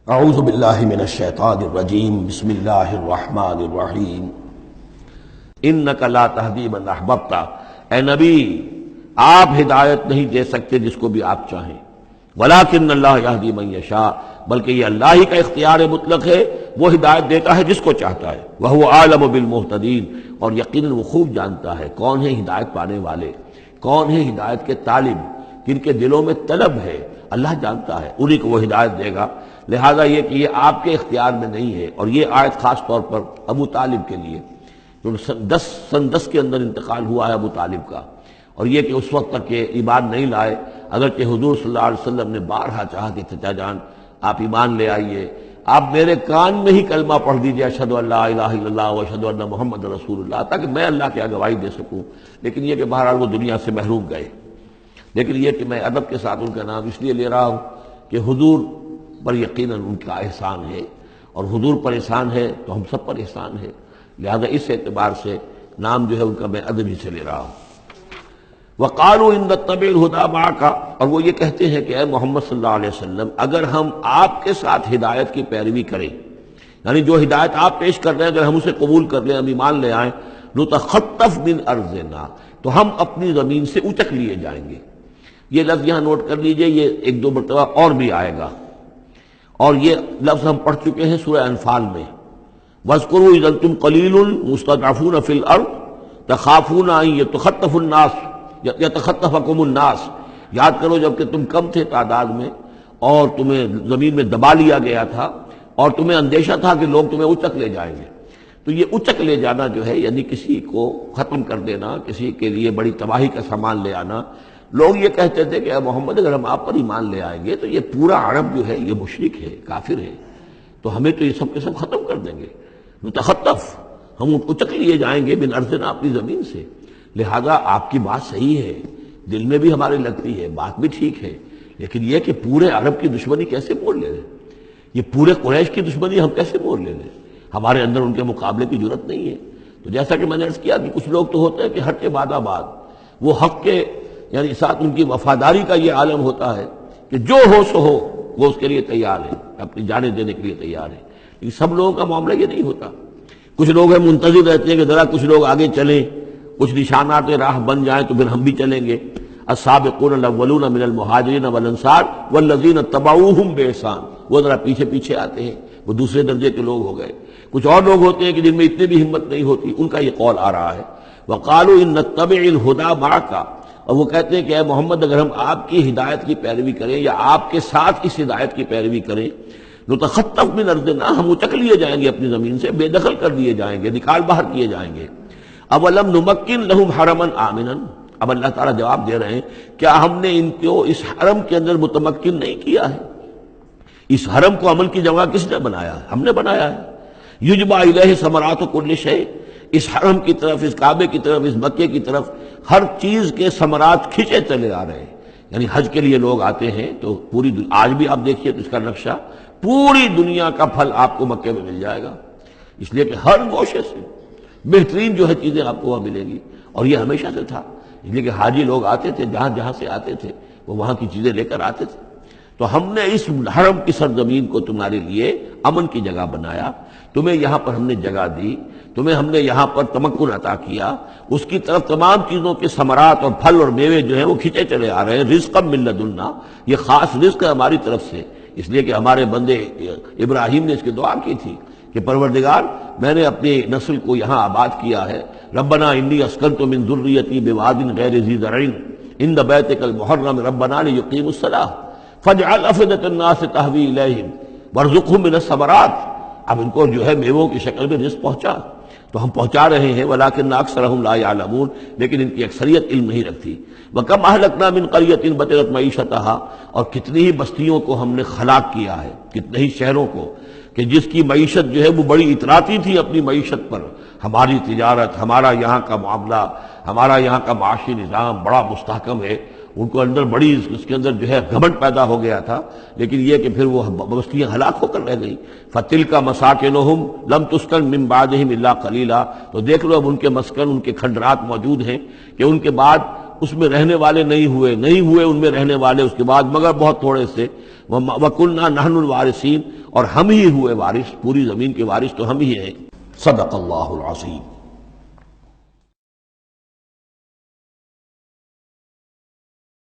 اعوذ باللہ من الشیطان الرجیم بسم اللہ الرحمن الرحیم انک لا تہدی من احببت، اے نبی آپ ہدایت نہیں دے سکتے جس کو بھی آپ چاہیں، ولکن اللہ یہدی من یشاء، بلکہ یہ اللہ ہی کا اختیار مطلق ہے، وہ ہدایت دیتا ہے جس کو چاہتا ہے، وہو اعلم بالمہتدین، اور یقیناً وہ خوب جانتا ہے کون ہے ہدایت پانے والے، کون ہے ہدایت کے طالب، جن کے دلوں میں طلب ہے، اللہ جانتا ہے، انہی کو وہ ہدایت دے گا۔ لہذا یہ کہ یہ آپ کے اختیار میں نہیں ہے، اور یہ آیت خاص طور پر ابو طالب کے لیے، جو سن 10 کے اندر انتقال ہوا ہے ابو طالب کا، اور یہ کہ اس وقت تک یہ ایمان نہیں لائے، اگرچہ حضور صلی اللہ علیہ وسلم نے بارہا چاہا کہ چچا جان آپ ایمان لے آئیے، آپ میرے کان میں ہی کلمہ پڑھ دیجیے اشہد ان لا الہ الا اللہ و اشہد ان محمد رسول اللہ، تاکہ میں اللہ کی گواہی دے سکوں۔ لیکن یہ کہ بہرحال وہ دنیا سے محروم گئے۔ لیکن یہ کہ میں ادب کے ساتھ ان کا نام اس لیے لے رہا ہوں کہ حضور پر یقیناً ان کا احسان ہے، اور حضور پر احسان ہے تو ہم سب پر احسان ہے، لہذا اس اعتبار سے نام جو ہے ان کا میں ادب ہی سے لے رہا ہوں۔ وَقَالُوا إِن نَّتَّبِعِ الْهُدَىٰ مَعَكَ، اور وہ یہ کہتے ہیں کہ اے محمد صلی اللہ علیہ وسلم اگر ہم آپ کے ساتھ ہدایت کی پیروی کریں، یعنی جو ہدایت آپ پیش کر رہے ہیں اگر ہم اسے قبول کر لیں، ہم ایمان لے آئیں، نُتَخَطَّفْ مِنْ أَرْضِنَا، تو ہم اپنی زمین سے اچک لیے جائیں گے۔ یہ لفظ یہاں نوٹ کر لیجئے، یہ ایک دو مرتبہ اور بھی آئے گا، اور یہ لفظ ہم پڑھ چکے ہیں سورہ انفال میں۔ وَاذْكُرُوا إِذْ أَنْتُمْ قَلِيلٌ مُسْتَضْعَفُونَ فِي الْأَرْضِ تَخَافُونَ أَن يَتَخَطَّفَ النَّاسُ يَتَخَطَّفَكُمُ النَّاسُ، یاد کرو جب کہ تم کم تھے تعداد میں اور تمہیں زمین میں دبا لیا گیا تھا، اور تمہیں اندیشہ تھا کہ لوگ تمہیں اچک لے جائیں گے۔ تو یہ اچک لے جانا جو ہے یعنی کسی کو ختم کر دینا، کسی کے لیے بڑی تباہی کا سامان لے آنا۔ لوگ یہ کہتے تھے کہ اے محمد اگر ہم آپ پر ایمان لے آئیں گے تو یہ پورا عرب جو ہے یہ مشرک ہے، کافر ہے، تو ہمیں تو یہ سب کے سب ختم کر دیں گے، متخطف، ہم اچک لیے جائیں گے من ارضنا، اپنی زمین سے۔ لہذا آپ کی بات صحیح ہے، دل میں بھی ہمارے لگتی ہے، بات بھی ٹھیک ہے، لیکن یہ کہ پورے عرب کی دشمنی کیسے مول لے لیں، یہ پورے قریش کی دشمنی ہم کیسے مول لے لیں، ہمارے اندر ان کے مقابلے کی جرت نہیں ہے۔ تو جیسا کہ میں نے عرض کیا کہ کچھ لوگ تو ہوتے ہیں کہ حق کے بعد آباد، وہ حق کے یعنی ساتھ ان کی وفاداری کا یہ عالم ہوتا ہے کہ جو ہو سو ہو، وہ اس کے لیے تیار ہے، اپنی جانیں دینے کے لیے تیار ہے۔ لیکن سب لوگوں کا معاملہ یہ نہیں ہوتا، کچھ لوگ ہیں منتظر رہتے ہیں کہ ذرا کچھ لوگ آگے چلیں، کچھ نشانات راہ بن جائیں تو پھر ہم بھی چلیں گے۔ السابقون الاولون من المہاجرین والانصار والذین اتبعوہم بإحسان، وہ ذرا پیچھے پیچھے آتے ہیں، وہ دوسرے درجے کے لوگ ہو گئے۔ کچھ اور لوگ ہوتے ہیں کہ جن میں اتنی بھی ہمت نہیں ہوتی، ان کا یہ قول آ رہا ہے۔ وقالوا ان نتبع الہدیٰ معک، اور وہ کہتے ہیں کہ اے محمد اگر ہم آپ کی ہدایت کی پیروی کریں یا آپ کے ساتھ اس ہدایت کی پیروی کریں، نتخطف من ارضنا، ہم اچک لیے جائیں گے اپنی زمین سے، بے دخل کر دیے جائیں گے، نکال باہر کیے جائیں گے۔ اولم نمکن لہم حرما آمنا، اب اللہ تعالیٰ جواب دے رہے ہیں کیا ہم نے ان کو اس حرم کے اندر متمکن نہیں کیا ہے؟ اس حرم کو عمل کی جگہ کس نے بنایا ہے؟ ہم نے بنایا ہے۔ یجبا الیہ ثمرات کل شیء، اس حرم کی طرف، اس کعبے کی طرف، اس مکے کی طرف ہر چیز کے ثمرات کھینچے چلے آ رہے ہیں۔ یعنی حج کے لیے لوگ آتے ہیں تو پوری آج بھی آپ دیکھیے تو اس کا نقشہ، پوری دنیا کا پھل آپ کو مکے میں مل جائے گا، اس لیے کہ ہر گوشے سے بہترین جو ہے چیزیں آپ کو وہاں ملیں گی، اور یہ ہمیشہ سے تھا، اس لیے کہ حاجی لوگ آتے تھے، جہاں جہاں سے آتے تھے وہ وہاں کی چیزیں لے کر آتے تھے۔ تو ہم نے اس حرم کی سرزمین کو تمہارے لیے امن کی جگہ بنایا، تمہیں یہاں پر ہم نے جگہ دی، تمہیں ہم نے یہاں پر تمکن عطا کیا، اس کی طرف تمام چیزوں کے ثمرات اور پھل اور میوے جو ہیں وہ کھینچے چلے آ رہے ہیں۔ رزقا من لدنا، یہ خاص رزق ہے ہماری طرف سے، اس لیے کہ ہمارے بندے ابراہیم نے اس کی دعا کی تھی کہ پروردگار میں نے اپنی نسل کو یہاں آباد کیا ہے، ربنا انی اسکنت من ذریتی بواد غیر ذی زرع عند بیتک المحرم ربنا لیقیموا الصلاۃ فاجعل افئدة الناس تهوی الیہم وارزقہم من الثمرات۔ اب ان کو جو ہے میووں کی شکل میں رزق پہنچا، تو ہم پہنچا رہے ہیں، ولکن اکثرهم لا يعلمون، لیکن ان کی اکثریت علم نہیں رکھتی۔ وکم اہلکنا من قریۃ بطرت معیشتها، اور کتنی ہی بستیوں کو ہم نے ہلاک کیا ہے، کتنے ہی شہروں کو کہ جس کی معیشت جو ہے وہ بڑی اتراتی تھی اپنی معیشت پر، ہماری تجارت، ہمارا یہاں کا معاملہ، ہمارا یہاں کا معاشی نظام بڑا مستحکم ہے، ان کو اندر بڑی اس کے اندر جو ہے گھمنڈ پیدا ہو گیا تھا، لیکن یہ کہ پھر وہ بستیاں ہلاک ہو کر رہ گئیں۔ فَتِلْكَ مَسَاكِنُهُمْ لَمْ تُسْكَنْ مِنْ بَعْدِهِمْ إِلَّا قَلِيلًا، تو دیکھ لو اب ان کے مسکن، ان کے کھنڈرات موجود ہیں کہ ان کے بعد اس میں رہنے والے نہیں ہوئے ان میں رہنے والے اس کے بعد مگر بہت تھوڑے سے۔ وَكُنَّا نَحْنُ الْوَارِثِينَ، اور ہم ہی ہوئے وارث، پوری زمین کے وارث تو ہم ہی ہیں۔ صدق اللہ العظیم۔